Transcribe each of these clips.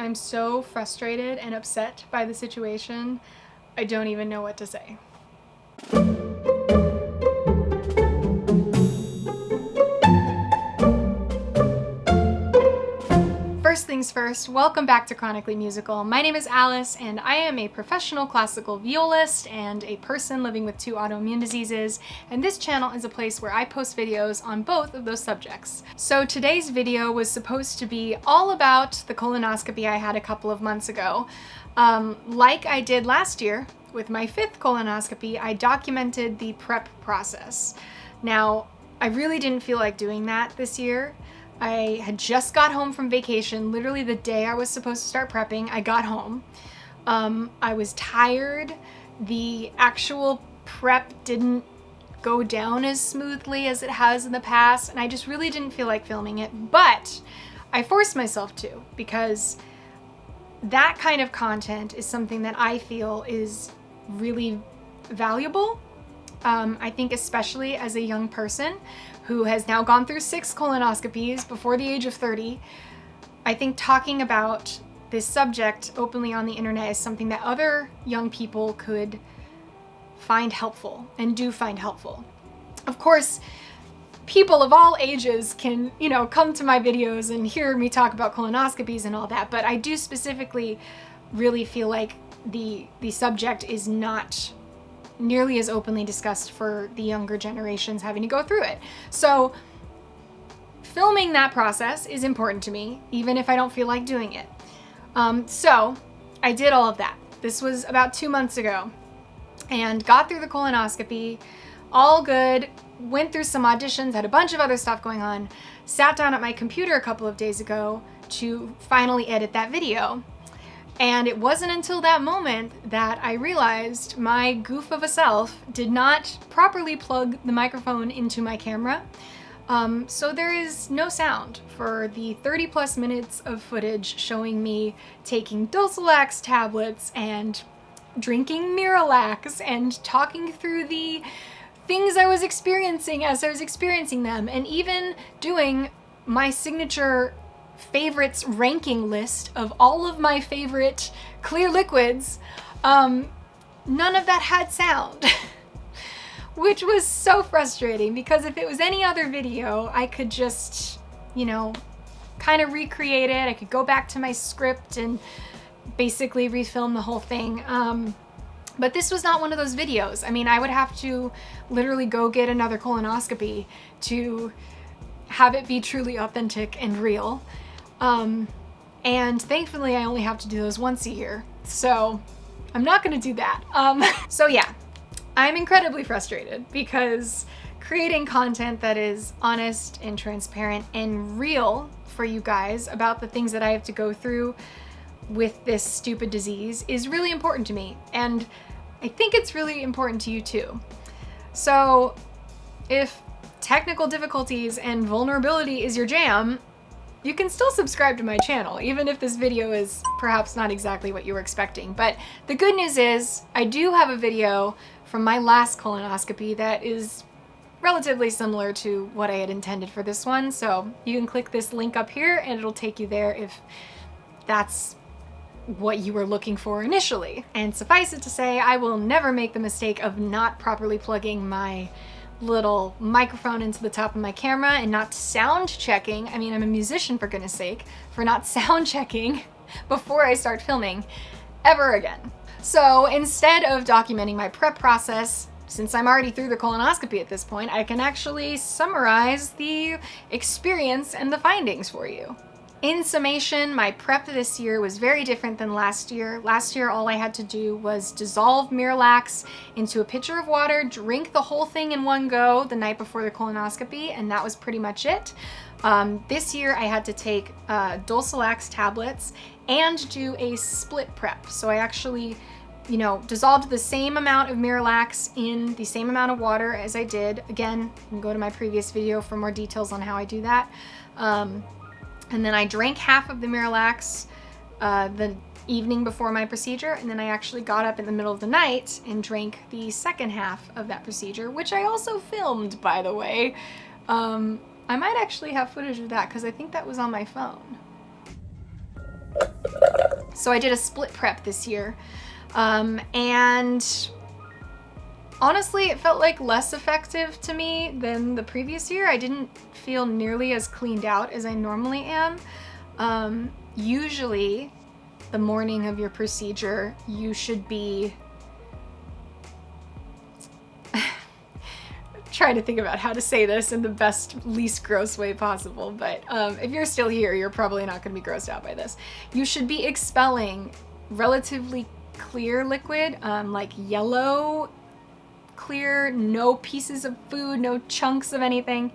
I'm so frustrated and upset by the situation. I don't even know what to say. First things first, welcome back to Chronically Musical. My name is Alice, and I am a professional classical violist and a person living with 2 autoimmune diseases, and this channel is a place where I post videos on both of those subjects. So today's video was supposed to be all about the colonoscopy I had a couple of months ago. Like I did last year with my 5th colonoscopy, I documented the prep process. Now, I really didn't feel like doing that this year. I had just got home from vacation, literally the day I was supposed to start prepping. I got home. I was tired. The actual prep didn't go down as smoothly as it has in the past, and I just really didn't feel like filming it, but I forced myself to, because that kind of content is something that I feel is really valuable. I think especially as a young person who has now gone through 6 colonoscopies before the age of 30, I think talking about this subject openly on the internet is something that other young people could find helpful and do find helpful. Of course, people of all ages can, come to my videos and hear me talk about colonoscopies and all that, but I do specifically really feel like the subject is not nearly as openly discussed for the younger generations having to go through it. So filming that process is important to me, even if I don't feel like doing it. So I did all of that. This was about 2 months ago, and got through the colonoscopy, all good, went through some auditions, had a bunch of other stuff going on, sat down at my computer a couple of days ago to finally edit that video. And it wasn't until that moment that I realized my goof of a self did not properly plug the microphone into my camera. So there is no sound for the 30 plus minutes of footage showing me taking MIRALAX tablets and drinking MIRALAX and talking through the things I was experiencing as I was experiencing them, and even doing my signature favorites ranking list of all of my favorite clear liquids. None of that had sound, which was so frustrating, because if it was any other video, I could just, kind of recreate it. I could go back to my script and basically refilm the whole thing. But this was not one of those videos. I mean, I would have to literally go get another colonoscopy to have it be truly authentic and real. And thankfully I only have to do those once a year, so I'm not gonna do that. So yeah, I'm incredibly frustrated because creating content that is honest and transparent and real for you guys about the things that I have to go through with this stupid disease is really important to me, and I think it's really important to you too. So if technical difficulties and vulnerability is your jam, you can still subscribe to my channel, even if this video is perhaps not exactly what you were expecting. But the good news is, I do have a video from my last colonoscopy that is relatively similar to what I had intended for this one. So you can click this link up here and it'll take you there if that's what you were looking for initially. And suffice it to say, I will never make the mistake of not properly plugging my little microphone into the top of my camera and not sound checking. I mean, I'm a musician, for goodness sake, for not sound checking before I start filming ever again. So instead of documenting my prep process, since I'm already through the colonoscopy at this point, I can actually summarize the experience and the findings for you. In summation, my prep this year was very different than last year. Last year, all I had to do was dissolve MIRALAX into a pitcher of water, drink the whole thing in one go the night before the colonoscopy, and that was pretty much it. This year, I had to take MIRALAX tablets and do a split prep. So I actually, dissolved the same amount of MIRALAX in the same amount of water as I did. Again, you can go to my previous video for more details on how I do that. And then I drank half of the MIRALAX the evening before my procedure, and then I actually got up in the middle of the night and drank the second half of that procedure, which I also filmed, by the way. I might actually have footage of that because I think that was on my phone. So I did a split prep this year, and honestly, it felt like less effective to me than the previous year. I didn't feel nearly as cleaned out as I normally am. Usually, the morning of your procedure, you should be trying to think about how to say this in the best, least gross way possible, but if you're still here, you're probably not going to be grossed out by this. You should be expelling relatively clear liquid, like yellow, clear, no pieces of food, no chunks of anything,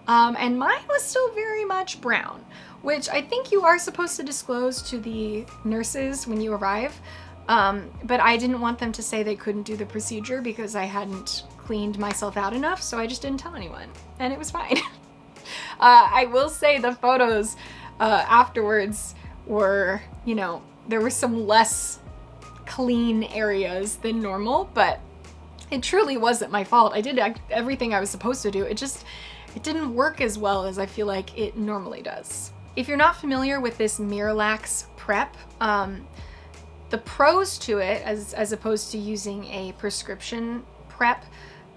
and mine was still very much brown, which I think you are supposed to disclose to the nurses when you arrive, but I didn't want them to say they couldn't do the procedure because I hadn't cleaned myself out enough, so I just didn't tell anyone, and it was fine. I will say the photos afterwards were, you know, there were some less clean areas than normal, but it truly wasn't my fault. I did everything I was supposed to do. It didn't work as well as I feel like it normally does. If you're not familiar with this MIRALAX prep, the pros to it, as opposed to using a prescription prep,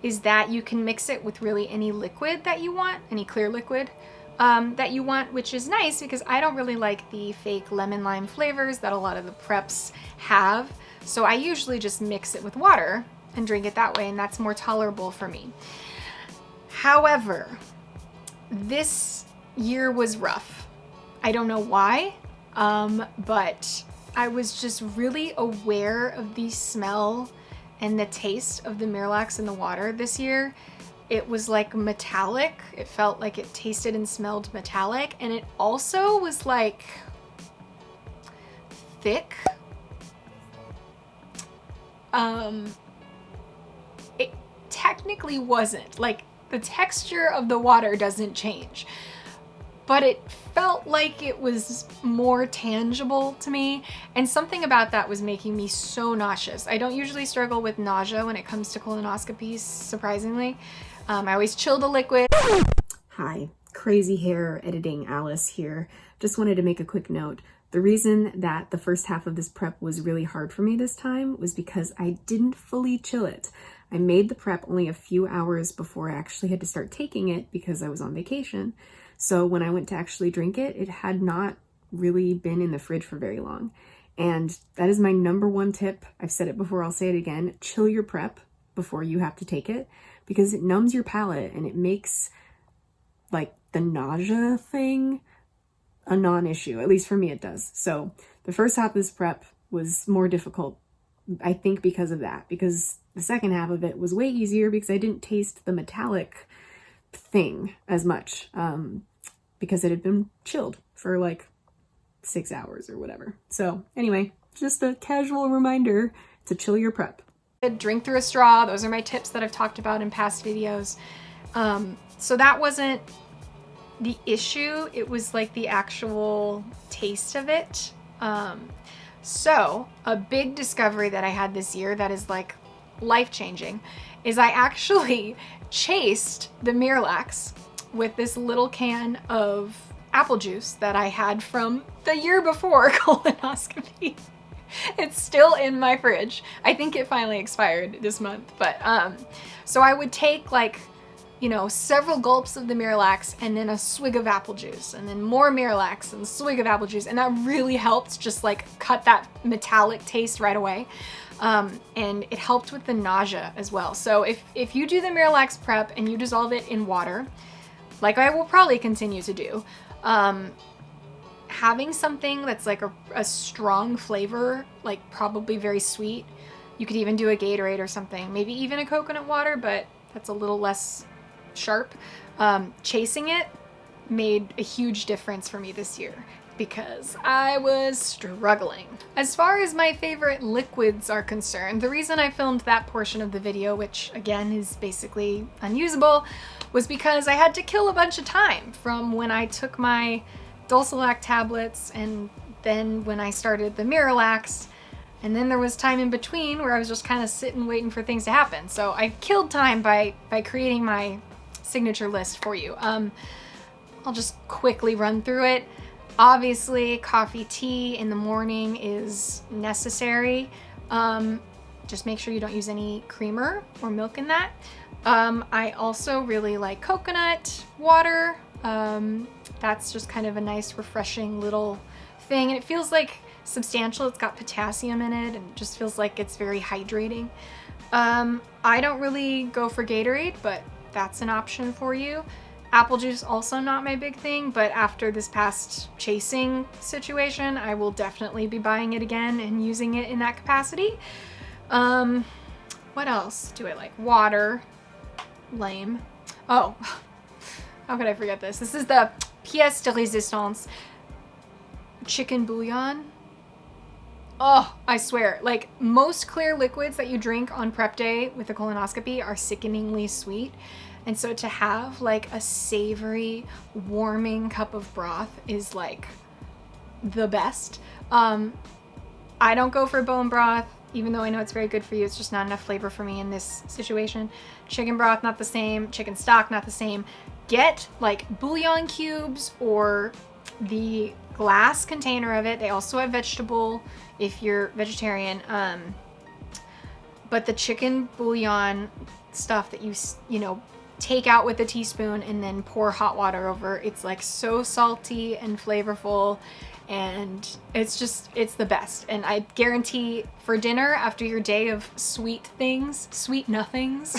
is that you can mix it with really any liquid that you want, any clear liquid that you want, which is nice because I don't really like the fake lemon lime flavors that a lot of the preps have. So I usually just mix it with water and drink it that way, and that's more tolerable for me. However, this year was rough. I don't know why, but I was just really aware of the smell and the taste of the MIRALAX in the water this year. It was like metallic. It felt like it tasted and smelled metallic, and it also was like thick. It technically wasn't. Like, the texture of the water doesn't change, but it felt like it was more tangible to me, and something about that was making me so nauseous. I don't usually struggle with nausea when it comes to colonoscopies, surprisingly. I always chill the liquid. Hi, crazy hair editing Alice here. Just wanted to make a quick note. The reason that the first half of this prep was really hard for me this time was because I didn't fully chill it. I made the prep only a few hours before I actually had to start taking it because I was on vacation. So when I went to actually drink it, it had not really been in the fridge for very long. And that is my number one tip. I've said it before, I'll say it again. Chill your prep before you have to take it because it numbs your palate and it makes like the nausea thing a non-issue. At least for me it does. So the first half of this prep was more difficult, I think, because of that. Because the second half of it was way easier because I didn't taste the metallic thing as much because it had been chilled for like 6 hours or whatever. So anyway, just a casual reminder to chill your prep. Drink through a straw. Those are my tips that I've talked about in past videos. So that wasn't the issue. It was like the actual taste of it. So a big discovery that I had this year that is like life-changing is I actually chased the MIRALAX with this little can of apple juice that I had from the year before colonoscopy. It's still in my fridge. I think it finally expired this month, but so I would take like, you know, several gulps of the MIRALAX and then a swig of apple juice and then more MIRALAX and a swig of apple juice, and that really helped just like cut that metallic taste right away. And it helped with the nausea as well. So if you do the MIRALAX prep and you dissolve it in water, like I will probably continue to do, having something that's like a strong flavor, like probably very sweet, you could even do a Gatorade or something, maybe even a coconut water, but that's a little less sharp. Chasing it made a huge difference for me this year because I was struggling. As far as my favorite liquids are concerned, the reason I filmed that portion of the video, which again is basically unusable, was because I had to kill a bunch of time from when I took my Dulcolac tablets and then when I started the MIRALAX, and then there was time in between where I was just kind of sitting waiting for things to happen. So I killed time by creating my signature list for you. I'll just quickly run through it. Obviously, coffee, tea in the morning is necessary. Just make sure you don't use any creamer or milk in that. I also really like coconut water. That's just kind of a nice, refreshing little thing. And it feels like substantial. It's got potassium in it and just feels like it's very hydrating. I don't really go for Gatorade, but that's an option for you. Apple juice, also not my big thing, but after this past chasing situation, I will definitely be buying it again and using it in that capacity. What else do I like? Water. Lame. Oh, how could I forget this? This is the pièce de résistance chicken bouillon. Oh, I swear, like most clear liquids that you drink on prep day with a colonoscopy are sickeningly sweet. And so to have like a savory, warming cup of broth is like the best. I don't go for bone broth, even though I know it's very good for you. It's just not enough flavor for me in this situation. Chicken broth, not the same. Chicken stock, not the same. Get like bouillon cubes or the glass container of it. They also have vegetable if you're vegetarian. But the chicken bouillon stuff that you know, take out with a teaspoon and then pour hot water over, it's like so salty and flavorful, and it's the best. And I guarantee for dinner after your day of sweet nothings,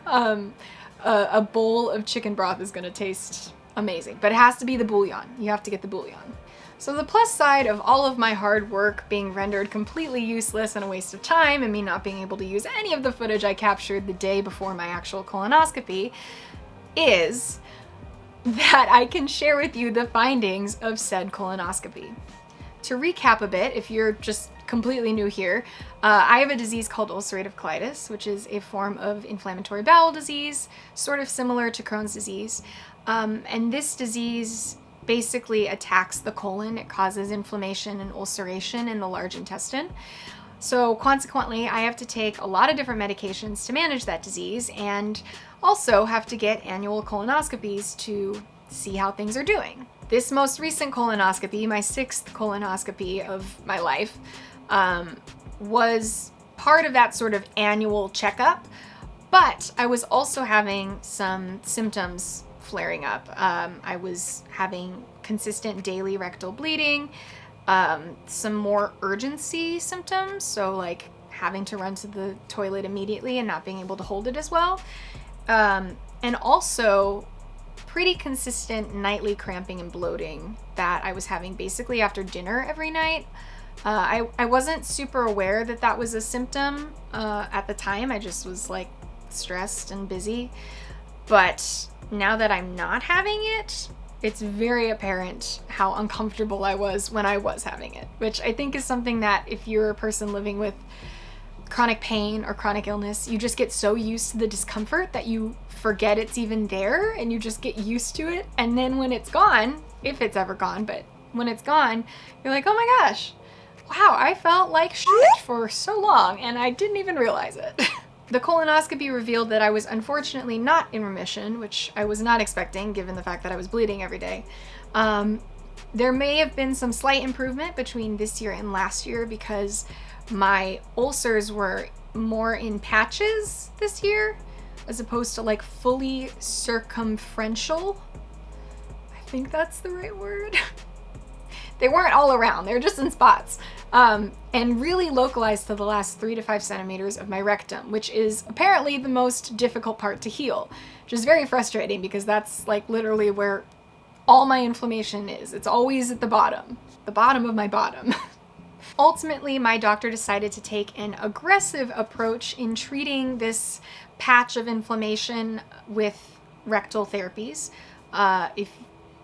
a bowl of chicken broth is gonna taste amazing. But it has to be the bouillon. You have to get the bouillon. So the plus side of all of my hard work being rendered completely useless and a waste of time, and me not being able to use any of the footage I captured the day before my actual colonoscopy, is that I can share with you the findings of said colonoscopy. To recap a bit, if you're just completely new here, I have a disease called ulcerative colitis, which is a form of inflammatory bowel disease, sort of similar to Crohn's disease. And this disease basically attacks the colon. It causes inflammation and ulceration in the large intestine. So consequently, I have to take a lot of different medications to manage that disease, and also have to get annual colonoscopies to see how things are doing. This most recent colonoscopy, my 6th colonoscopy of my life, was part of that sort of annual checkup, but I was also having some symptoms flaring up. I was having consistent daily rectal bleeding, some more urgency symptoms, so like having to run to the toilet immediately and not being able to hold it as well, and also pretty consistent nightly cramping and bloating that I was having basically after dinner every night. I wasn't super aware that that was a symptom at the time. I just was like stressed and busy. But now that I'm not having it, it's very apparent how uncomfortable I was when I was having it, which I think is something that if you're a person living with chronic pain or chronic illness, you just get so used to the discomfort that you forget it's even there and you just get used to it. And then when it's gone, if it's ever gone, but when it's gone, you're like, oh my gosh, wow, I felt like shit for so long and I didn't even realize it. The colonoscopy revealed that I was unfortunately not in remission, which I was not expecting given the fact that I was bleeding every day. There may have been some slight improvement between this year and last year because my ulcers were more in patches this year as opposed to like fully circumferential. I think that's the right word. They weren't all around, they're just in spots. And really localized to the last 3 to 5 centimeters of my rectum, which is apparently the most difficult part to heal, which is very frustrating because that's like literally where all my inflammation is. It's always at the bottom of my bottom. Ultimately, my doctor decided to take an aggressive approach in treating this patch of inflammation with rectal therapies. If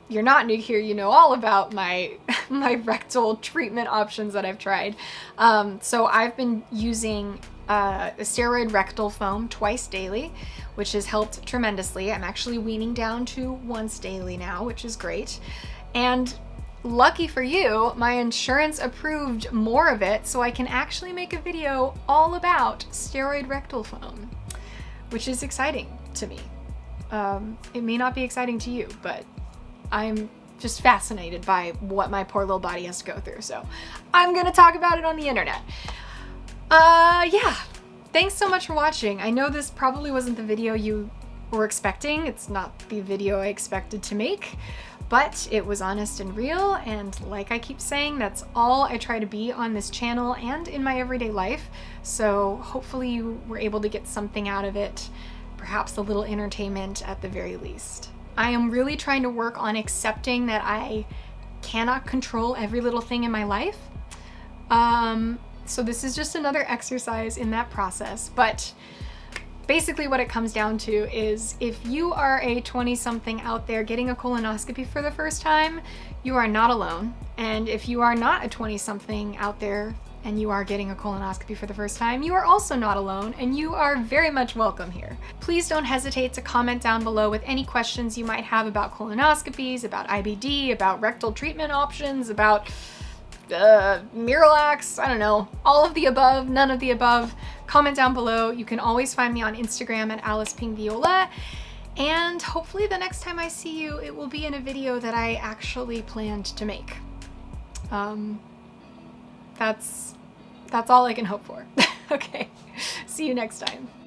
you're not new here, you know all about my rectal treatment options that I've tried. So I've been using a steroid rectal foam twice daily, which has helped tremendously. I'm actually weaning down to once daily now, which is great. And lucky for you, my insurance approved more of it, so I can actually make a video all about steroid rectal foam, which is exciting to me. It may not be exciting to you, but I'm just fascinated by what my poor little body has to go through. So I'm gonna talk about it on the internet. Yeah, thanks so much for watching. I know this probably wasn't the video you were expecting. It's not the video I expected to make, but it was honest and real, and like I keep saying, that's all I try to be on this channel and in my everyday life. So hopefully you were able to get something out of it, perhaps a little entertainment at the very least. I am really trying to work on accepting that I cannot control every little thing in my life. So this is just another exercise in that process, but basically what it comes down to is if you are a 20-something out there getting a colonoscopy for the first time, you are not alone. And if you are not a 20-something out there and you are getting a colonoscopy for the first time, you are also not alone, and you are very much welcome here. Please don't hesitate to comment down below with any questions you might have about colonoscopies, about IBD, about rectal treatment options, about MIRALAX, I don't know, all of the above, none of the above. Comment down below. You can always find me on Instagram at AlicePingViola, and hopefully the next time I see you, it will be in a video that I actually planned to make. That's all I can hope for. Okay, see you next time.